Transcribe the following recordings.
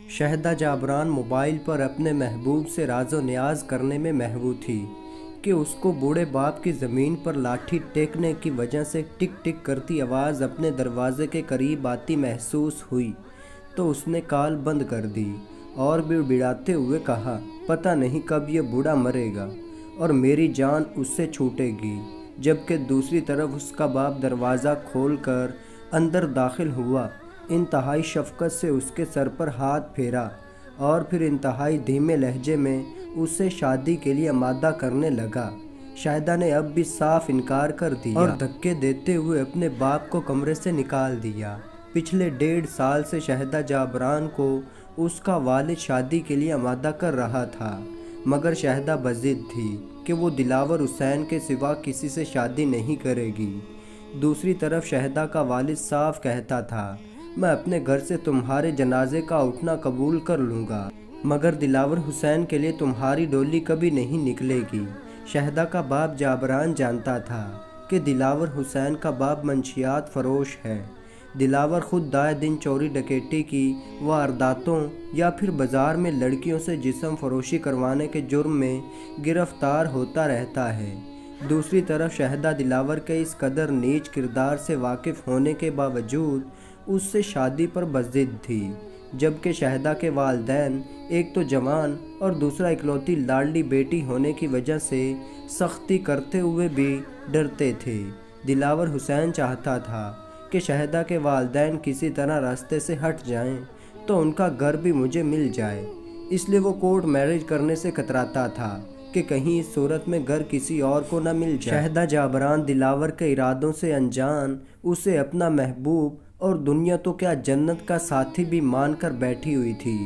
شہدہ جعبران mobile پر اپنے محبوب سے راز و نیاز کرنے میں محو تھی کہ اس کو بوڑھے باپ کی زمین پر لاٹھی ٹیکنے کی وجہ سے ٹک ٹک کرتی آواز اپنے دروازے کے قریب آتی محسوس ہوئی تو اس نے کال بند کر دی اور بڑبڑاتے ہوئے کہا، پتہ نہیں کب یہ بوڑھا مرے گا اور میری جان اس سے چھوٹے گی۔ جبکہ دوسری طرف اس کا باپ دروازہ کھول کر اندر داخل ہوا، انتہائی شفقت سے اس کے سر پر ہاتھ پھیرا اور پھر انتہائی دھیمے لہجے میں اسے شادی کے لیے آمادہ کرنے لگا۔ شاہدہ نے اب بھی صاف انکار کر دیا اور دھکے دیتے ہوئے اپنے باپ کو کمرے سے نکال دیا۔ پچھلے 1.5 سال سے شہدہ جعبران کو اس کا والد شادی کے لیے آمادہ کر رہا تھا، مگر شہدہ بضد تھی کہ وہ دلاور حسین کے سوا کسی سے شادی نہیں کرے گی۔ دوسری طرف شہدہ کا والد صاف کہتا تھا، میں اپنے گھر سے تمہارے جنازے کا اٹھنا قبول کر لوں گا، مگر دلاور حسین کے لیے تمہاری ڈولی کبھی نہیں نکلے گی۔ شہدہ کا باپ جعبران جانتا تھا کہ دلاور حسین کا باپ منشیات فروش ہے۔ دلاور خود دائے دن چوری ڈکیٹی کی وارداتوں یا پھر بازار میں لڑکیوں سے جسم فروشی کروانے کے جرم میں گرفتار ہوتا رہتا ہے۔ دوسری طرف شہدہ دلاور کے اس قدر نیچ کردار سے واقف ہونے کے باوجود اس سے شادی پر بضد تھی، جبکہ شہدہ کے والدین ایک تو جوان اور دوسرا اکلوتی لاڈلی بیٹی ہونے کی وجہ سے سختی کرتے ہوئے بھی ڈرتے تھے۔ دلاور حسین چاہتا تھا کہ شہدہ کے والدین کسی طرح راستے سے ہٹ جائیں تو ان کا گھر بھی مجھے مل جائے، اس لیے وہ کورٹ میرج کرنے سے کتراتا تھا کہ کہیں اس صورت میں گھر کسی اور کو نہ مل جائے۔ شہدہ جعبران دلاور کے ارادوں سے انجان اسے اپنا محبوب اور دنیا تو کیا جنت کا ساتھی بھی مان کر بیٹھی ہوئی تھی،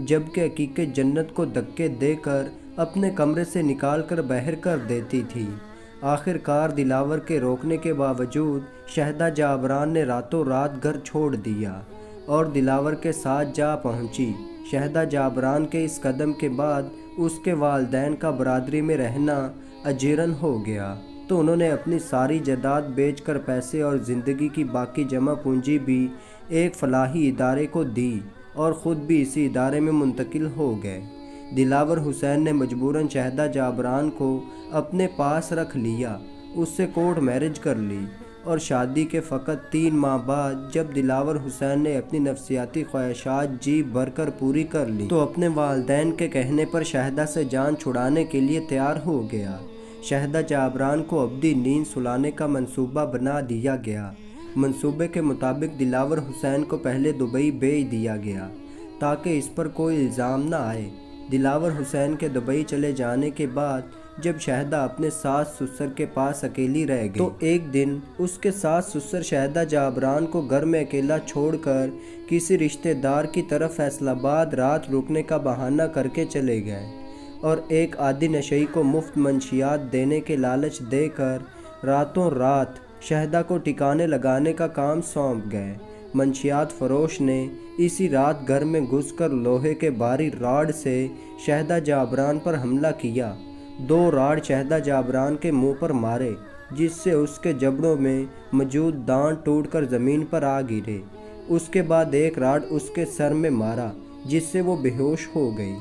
جبکہ حقیقت جنت کو دھکے دے کر اپنے کمرے سے نکال کر باہر کر دیتی تھی۔ آخر کار دلاور کے روکنے کے باوجود شہدہ جعبران نے راتوں رات گھر چھوڑ دیا اور دلاور کے ساتھ جا پہنچی۔ شہدہ جعبران کے اس قدم کے بعد اس کے والدین کا برادری میں رہنا اجیرن ہو گیا، تو انہوں نے اپنی ساری جائیداد بیچ کر پیسے اور زندگی کی باقی جمع پونجی بھی ایک فلاحی ادارے کو دی اور خود بھی اسی ادارے میں منتقل ہو گئے۔ دلاور حسین نے مجبوراً شہدہ جعبران کو اپنے پاس رکھ لیا، اس سے کورٹ میرج کر لی اور شادی کے فقط 3 ماہ بعد جب دلاور حسین نے اپنی نفسیاتی خواہشات جی بھر کر پوری کر لی تو اپنے والدین کے کہنے پر شہدہ سے جان چھڑانے کے لیے تیار ہو گیا۔ شہدہ جعبران کو ابدی نیند سلانے کا منصوبہ بنا دیا گیا۔ منصوبے کے مطابق دلاور حسین کو پہلے دبئی بھیج دیا گیا تاکہ اس پر کوئی الزام نہ آئے۔ دلاور حسین کے دبئی چلے جانے کے بعد جب شہدہ اپنے ساس سسر کے پاس اکیلی رہ گئی تو ایک دن اس کے ساس سسر شہدہ جعبران کو گھر میں اکیلا چھوڑ کر کسی رشتہ دار کی طرف فیصل آباد رات رکنے کا بہانہ کر کے چلے گئے اور ایک عادی نشئی کو مفت منشیات دینے کے لالچ دے کر راتوں رات شہدہ کو ٹھکانے لگانے کا کام سونپ گئے۔ منشیات فروش نے اسی رات گھر میں گھس کر لوہے کے بھاری راڈ سے شہدہ جعبران پر حملہ کیا۔ 2 راڈ شہدہ جعبران کے منہ پر مارے، جس سے اس کے جبڑوں میں موجود دانت ٹوٹ کر زمین پر آ گرے۔ اس کے بعد ایک راڈ اس کے سر میں مارا، جس سے وہ بے ہوش ہو گئی۔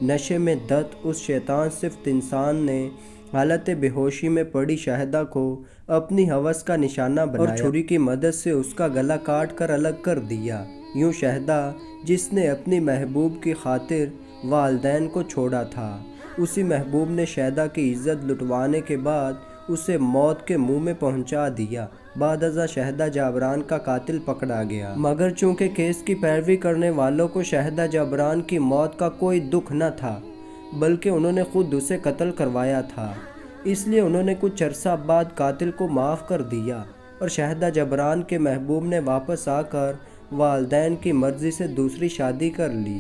نشے میں دھت اس شیطان صفت انسان نے حالت بے ہوشی میں پڑی شہدہ کو اپنی ہوس کا نشانہ بنایا اور چھری کی مدد سے اس کا گلا کاٹ کر الگ کر دیا۔ یوں شہدہ جس نے اپنی محبوب کی خاطر والدین کو چھوڑا تھا، اسی محبوب نے شہدہ کی عزت لٹوانے کے بعد اسے موت کے منہ میں پہنچا دیا۔ بعد ازاں شہدہ جعبران کا قاتل پکڑا گیا، مگر چونکہ کیس کی پیروی کرنے والوں کو شہدہ جعبران کی موت کا کوئی دکھ نہ تھا، بلکہ انہوں نے خود اسے قتل کروایا تھا، اس لیے انہوں نے کچھ عرصہ بعد قاتل کو معاف کر دیا اور شہدہ جعبران کے محبوب نے واپس آ کر والدین کی مرضی سے دوسری شادی کر لی۔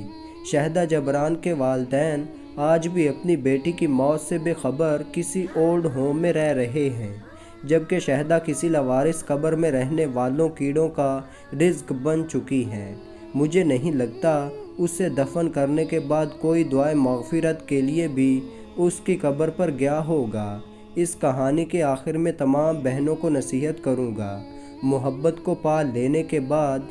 شہدہ جعبران کے والدین آج بھی اپنی بیٹی کی موت سے بے خبر کسی اولڈ ہوم میں رہ رہے ہیں، جبکہ شہدہ کسی لاوارث قبر میں رہنے والوں کیڑوں کا رزق بن چکی ہیں۔ مجھے نہیں لگتا اسے دفن کرنے کے بعد کوئی دعائے مغفرت کے لیے بھی اس کی قبر پر گیا ہوگا۔ اس کہانی کے آخر میں تمام بہنوں کو نصیحت کروں گا، محبت کو پا لینے کے بعد